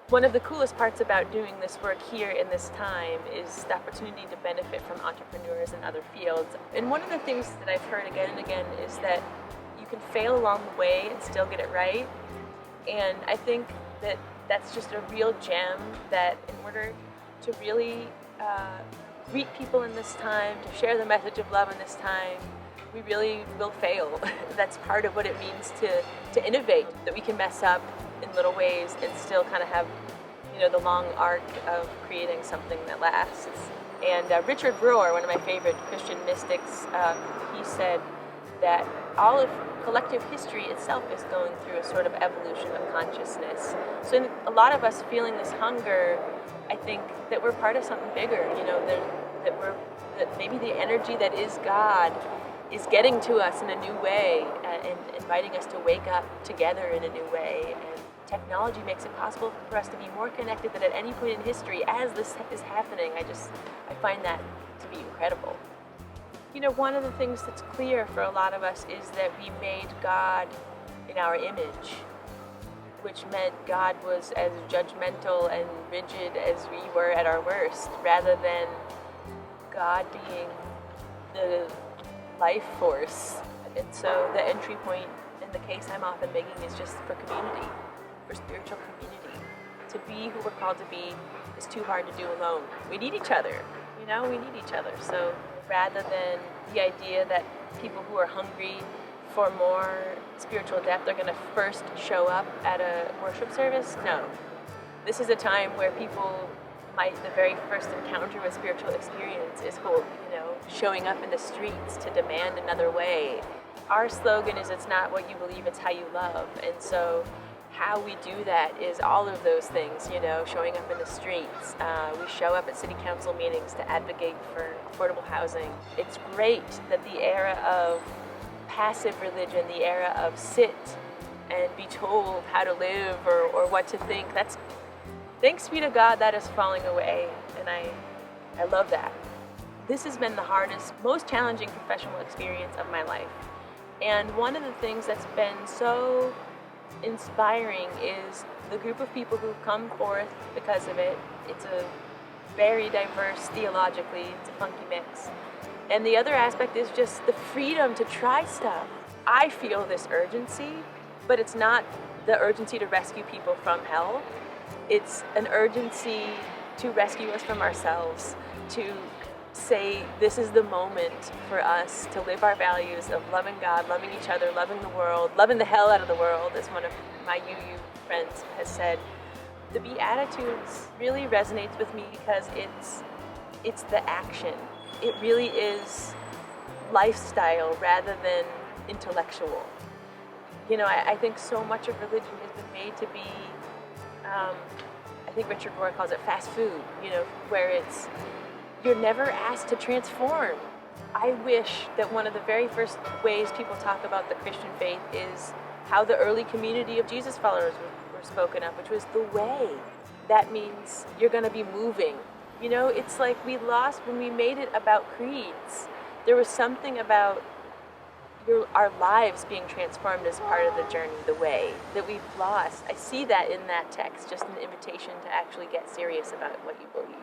One of the coolest parts about doing this work here in this time is the opportunity to benefit from entrepreneurs in other fields. And one of the things that I've heard again and again is that you can fail along the way and still get it right. And I think that that's just a real gem, that in order to really greet people in this time, to share the message of love in this time, we really will fail. That's part of what it means to innovate, that we can mess up in little ways and still kind of have, the long arc of creating something that lasts. And Richard Rohr, one of my favorite Christian mystics, he said that all of collective history itself is going through a sort of evolution of consciousness. So in a lot of us feeling this hunger, I think that we're part of something bigger, that maybe the energy that is God is getting to us in a new way and inviting us to wake up together in a new way. And technology makes it possible for us to be more connected than at any point in history as this is happening. I find that to be incredible. One of the things that's clear for a lot of us is that we made God in our image, which meant God was as judgmental and rigid as we were at our worst, rather than God being the life force. And so the entry point in the case I'm often making is just for community, for spiritual community. To be who we're called to be is too hard to do alone. We need each other, we need each other. So rather than the idea that people who are hungry for more spiritual depth are going to first show up at a worship service, no. This is a time where people the very first encounter with spiritual experience is showing up in the streets to demand another way. Our slogan is, it's not what you believe, it's how you love. And so how we do that is all of those things, showing up in the streets. We show up at city council meetings to advocate for affordable housing. It's great that the era of passive religion, the era of sit and be told how to live or what to think, thanks be to God, that is falling away, and I love that. This has been the hardest, most challenging professional experience of my life. And one of the things that's been so inspiring is the group of people who've come forth because of it. It's a very diverse theologically, it's a funky mix. And the other aspect is just the freedom to try stuff. I feel this urgency, but it's not the urgency to rescue people from hell. It's an urgency to rescue us from ourselves, to say this is the moment for us to live our values of loving God, loving each other, loving the world, loving the hell out of the world, as one of my UU friends has said. The Beatitudes really resonates with me because it's the action. It really is lifestyle rather than intellectual. I think so much of religion has been made to be I think Richard Rohr calls it fast food, where you're never asked to transform. I wish that one of the very first ways people talk about the Christian faith is how the early community of Jesus followers were spoken of, which was the way. That means you're going to be moving. It's like we lost when we made it about creeds. There was something about our lives being transformed as part of the journey, the way, that we've lost. I see that in that text, just an invitation to actually get serious about what you believe.